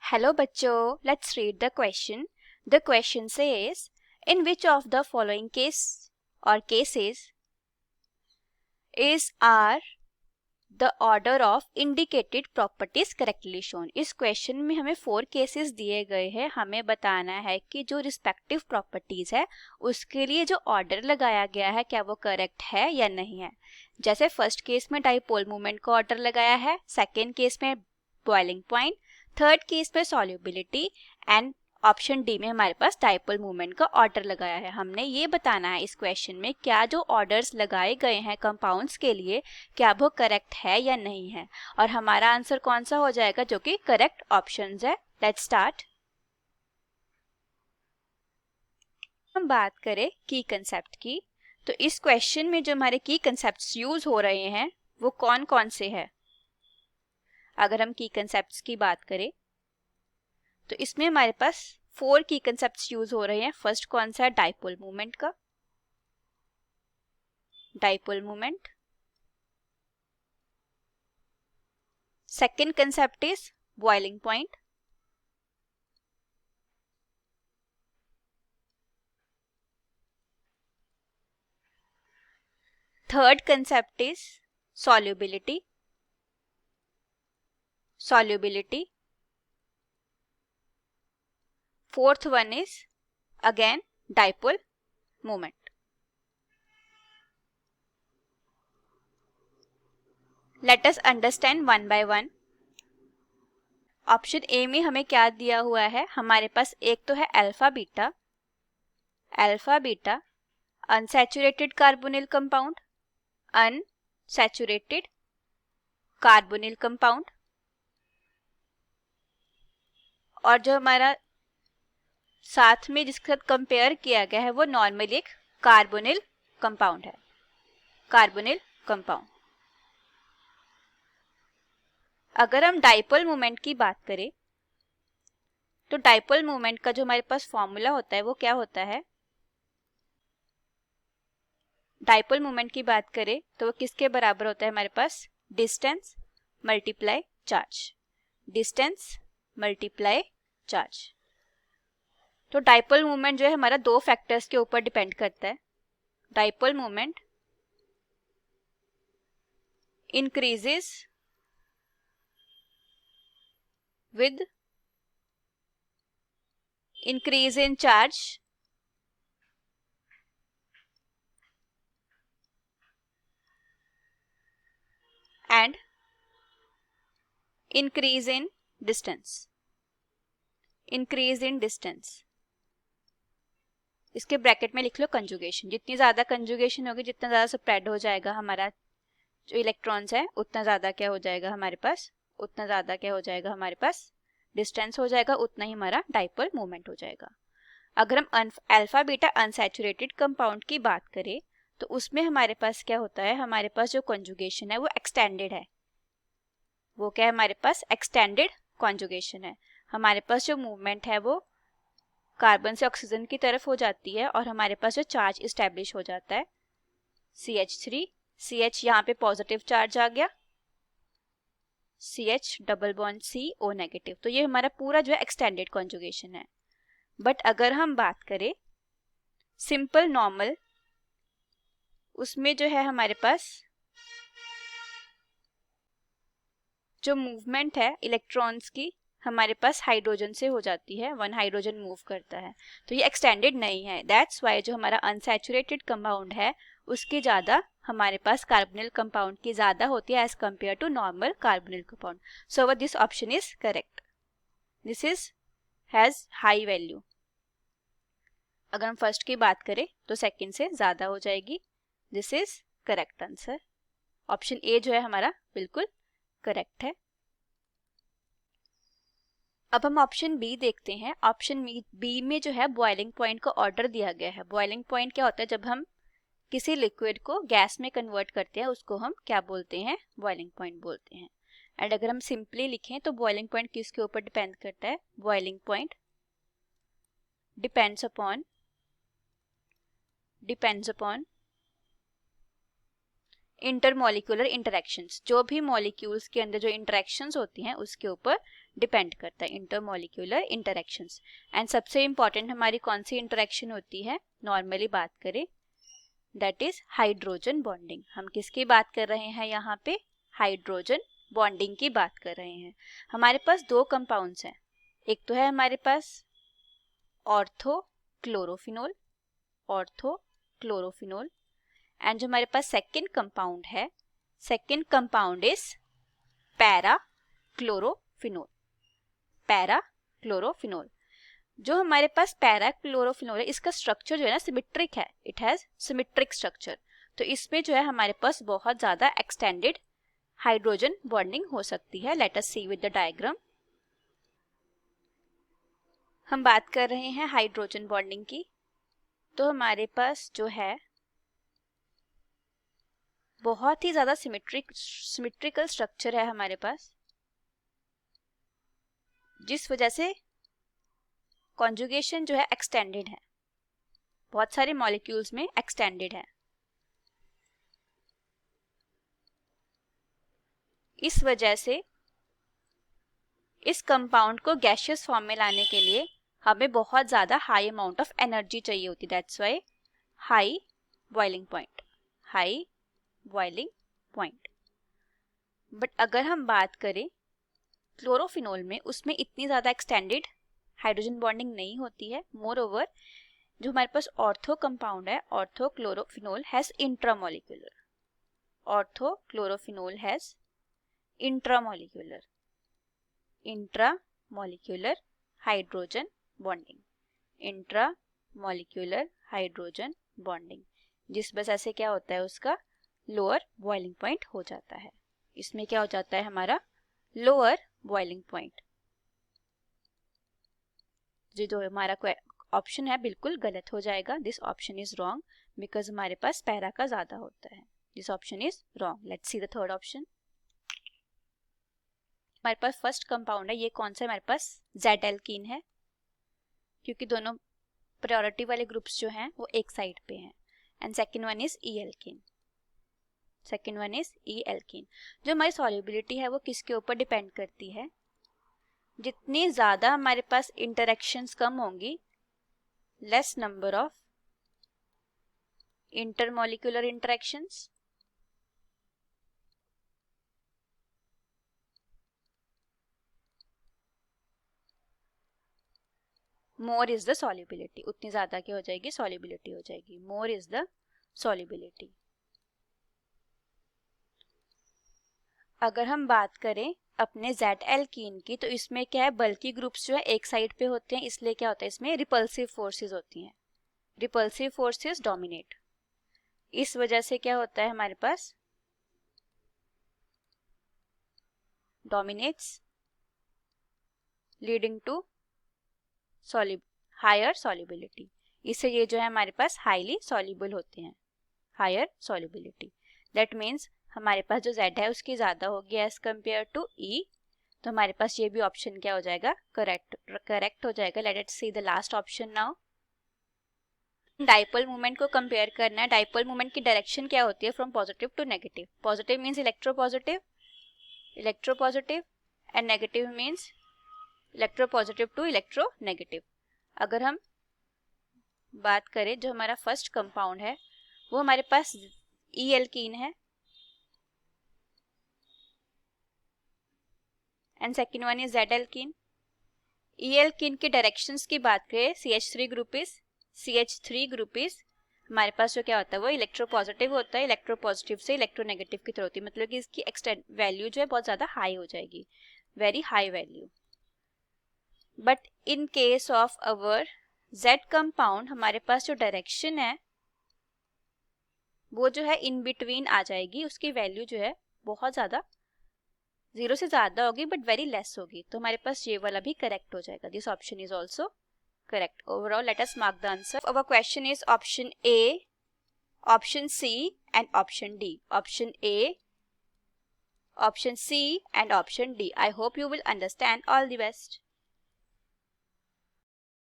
Hello बच्चों, let's read the question. The question says, in which of the following case or cases is R the order of indicated properties correctly shown? इस question में हमें 4 cases दिए गए हैं. हमें बताना है कि जो रिस्पेक्टिव प्रॉपर्टीज है उसके लिए जो ऑर्डर लगाया गया है क्या वो करेक्ट है या नहीं है. जैसे फर्स्ट केस में डाइपोल मोमेंट का ऑर्डर लगाया है, सेकेंड केस में बॉइलिंग पॉइंट, थर्ड केस में सॉल्युबिलिटी एंड ऑप्शन डी में हमारे पास डाइपोल मोमेंट का ऑर्डर लगाया है. हमने ये बताना है इस क्वेश्चन में क्या जो ऑर्डर्स लगाए गए हैं कंपाउंड्स के लिए क्या वो करेक्ट है या नहीं है. और हमारा आंसर कौन सा हो जाएगा जो कि करेक्ट ऑप्शंस है. Let's start. हम बात करें की कंसेप्ट की, तो इस क्वेश्चन में जो हमारे की कंसेप्ट्स यूज हो रहे हैं वो कौन कौन से हैं. अगर हम की कंसेप्ट्स की बात करें तो इसमें हमारे पास 4 की कंसेप्ट्स यूज हो रहे हैं. फर्स्ट कौन सा है, डाइपोल मोमेंट का. Dipole moment. Second concept is boiling point. Third concept is solubility. Solubility. Fourth one is again dipole moment. Let us understand one by one. Option A में हमें क्या दिया हुआ है, हमारे पास एक तो है alpha beta. Alpha beta unsaturated carbonyl compound, unsaturated carbonyl compound. और जो हमारा साथ में जिसके साथ कंपेयर किया गया है वो नॉर्मली एक कार्बोनिल कंपाउंड है. Carbonyl compound. अगर हम डाइपोल मोमेंट की बात करें तो डाइपोल मोमेंट का जो हमारे पास फॉर्मूला होता है वो क्या होता है. डाइपोल मोमेंट की बात करें तो वो किसके बराबर होता है हमारे पास, distance multiply charge. Distance multiply charge. तो डाइपोल मोमेंट जो है हमारा 2 फैक्टर्स के ऊपर डिपेंड करता है. Dipole moment increases with increase in charge and increase in distance. increase in distance. इसके ब्रैकेट में लिख लो कंजुगेशन. जितनी ज़्यादा कंजुगेशन होगी जितना ज़्यादा स्प्रेड हो जाएगा हमारा जो इलेक्ट्रॉन्स है उतना ज़्यादा क्या हो जाएगा हमारे पास, उतना ज़्यादा क्या हो जाएगा हमारे पास डिस्टेंस हो जाएगा, उतना ही हमारा डाइपोल मोमेंट हो जाएगा. अगर हम अल्फा बीटा अनसैचुरेटेड कंपाउंड की बात करें तो उसमें हमारे पास क्या होता है, हमारे पास जो कंजुगेशन है वो एक्सटेंडेड है. वो क्या है हमारे पास, एक्सटेंडेड कंजुगेशन है. हमारे पास जो मूवमेंट है वो कार्बन से ऑक्सीजन की तरफ हो जाती है और हमारे पास जो चार्ज इस्टेब्लिश हो जाता है CH3. CH यहाँ पे पॉजिटिव चार्ज आ गया, CH double bond CO negative. तो ये हमारा पूरा जो है एक्सटेंडेड कॉन्जुगेशन है. बट अगर हम बात करें सिंपल नॉर्मल, उसमें जो है हमारे पास जो मूवमेंट है इलेक्ट्रॉन्स की हमारे पास हाइड्रोजन से हो जाती है, 1 हाइड्रोजन मूव करता है. तो ये एक्सटेंडेड नहीं है. दैट्स वाई जो हमारा अनसैचुरेटेड कंपाउंड है उसकी ज़्यादा हमारे पास कार्बोनिल कंपाउंड की ज़्यादा होती है as compare to normal carbonyl compound. So this option is correct. This is has high value. अगर हम फर्स्ट की बात करें तो सेकंड से ज़्यादा हो जाएगी. This is correct answer. Option A जो है हमारा बिल्कुल करेक्ट है. अब हम ऑप्शन बी देखते हैं. ऑप्शन बी में जो है बॉइलिंग पॉइंट का ऑर्डर दिया गया है. बॉइलिंग पॉइंट क्या होता है, जब हम किसी लिक्विड को गैस में कन्वर्ट करते हैं उसको हम क्या बोलते हैं, बॉइलिंग पॉइंट बोलते हैं. एंड अगर हम सिंपली लिखें तो बॉइलिंग पॉइंट किसके ऊपर डिपेंड करता है, boiling point depends upon intermolecular interactions. जो भी मॉलिक्यूल्स के अंदर जो इंटरेक्शंस होती हैं उसके ऊपर डिपेंड करता है, इंटरमॉलिक्यूलर इंटरेक्शंस। एंड सबसे इंपॉर्टेंट हमारी कौन सी इंटरेक्शन होती है, नॉर्मली बात करें, दैट इज हाइड्रोजन बॉन्डिंग। हम किसकी बात कर रहे हैं यहाँ पे, हाइड्रोजन बॉन्डिंग की बात कर रहे हैं। हमारे पास दो कंपाउंड्स हैं, एक तो है हमारे पास ऑर्थो क्लोरोफिनोल, एंड जो हमारे पास सेकेंड कंपाउंड है, सेकेंड कंपाउंड इज पैरा क्लोरोफिनोल। जो हमारे पास पैरा क्लोरोफिनोल है, इसका स्ट्रक्चर जो है ना सिमेट्रिक है, इट हैज सिमेट्रिक स्ट्रक्चर। तो इसमें जो है हमारे पास बहुत ज्यादा एक्सटेंडेड हाइड्रोजन बॉन्डिंग हो सकती है। Let us see with the diagram. हम बात कर रहे हैं हाइड्रोजन बॉन्डिंग की, तो हमारे पास जो है बहुत ही ज्यादा सिमेट्रिकल स्ट्रक्चर है हमारे पास, जिस वजह से कॉन्जुगेशन जो है एक्सटेंडेड है, बहुत सारे मॉलिक्यूल्स में एक्सटेंडेड है। इस वजह से इस कंपाउंड को गैसियस फॉर्म में लाने के लिए हमें बहुत ज्यादा हाई अमाउंट ऑफ एनर्जी चाहिए होती है, that's why high boiling point. But अगर हम बात करें क्लोरोफिनोल में, उसमें इतनी ज्यादा एक्सटेंडेड हाइड्रोजन बॉन्डिंग नहीं होती है। मोर ओवर जो हमारे पास ऑर्थो कंपाउंड है, ortho chlorophenol has intramolecular hydrogen bonding, जिस वजह से क्या होता है, उसका लोअर बॉइलिंग पॉइंट हो जाता है। इसमें क्या हो जाता है, हमारा लोअर बॉइलिंग पॉइंट। जो हमारा ऑप्शन है बिल्कुल गलत हो जाएगा। This option is wrong because हमारे पास पैरा का ज्यादा होता है। This option is wrong. Let's see the third option. हमारे पास फर्स्ट कंपाउंड है, ये कौन सा है, हमारे पास जेड एल्कीन है, क्योंकि दोनों प्रायोरिटी वाले ग्रुप्स जो हैं वो एक साइड पे हैं। And second one is E alkene. जो हमारी सॉल्युबिलिटी है वो किसके ऊपर डिपेंड करती है, जितनी ज्यादा हमारे पास इंटरेक्शंस कम होंगी, less number of intermolecular interactions, more is the solubility. उतनी ज्यादा क्या हो जाएगी, सॉल्युबिलिटी हो जाएगी। More is the solubility. अगर हम बात करें अपने जेड एल्कीन की, तो इसमें क्या है, बल्कि ग्रुप्स जो है एक साइड पे होते हैं, इसलिए क्या होता है, इसमें रिपल्सिव फोर्सेस होती हैं, रिपल्सिव फोर्सेस डोमिनेट। इस वजह से क्या होता है, हमारे पास dominates leading to higher solubility. इससे ये जो है हमारे पास हाईली सॉल्युबल होते हैं, हायर सॉल्युबिलिटी। दैट मीन्स हमारे पास जो Z है उसकी ज्यादा होगी एज कम्पेयर टू E, तो हमारे पास ये भी ऑप्शन क्या हो जाएगा, करेक्ट हो जाएगा। Let us see the last option now. Dipole moment को कंपेयर करना है। डाइपोल मोमेंट की डायरेक्शन क्या होती है, from positive to negative. Positive means electropositive and negative means electropositive to electronegative. अगर हम बात करें, जो हमारा फर्स्ट कंपाउंड है वो हमारे पास ई एल्कीन है, and second one is Z alkene. E alkene की डायरेक्शंस की बात करें, CH3 ग्रुप इज हमारे पास जो क्या होता है वो इलेक्ट्रोपॉजिटिव होता है, इलेक्ट्रोपॉजिटिव से इलेक्ट्रोनेगेटिव की तरह होती है, मतलब कि इसकी एक्सटेंड वैल्यू जो है बहुत ज्यादा हाई हो जाएगी, very high value. But in case of our Z compound, हमारे पास जो डायरेक्शन है वो जो है इन बिटवीन आ जाएगी, उसकी वैल्यू जो है बहुत ज्यादा 0 से ज्यादा होगी बट वेरी लेस होगी, तो हमारे पास ये वाला भी करेक्ट हो जाएगा। This option is also correct. Overall let us mark the answer. Our question is option A, option C and option D। Option A, option C and option D। I hope you will understand. All the best.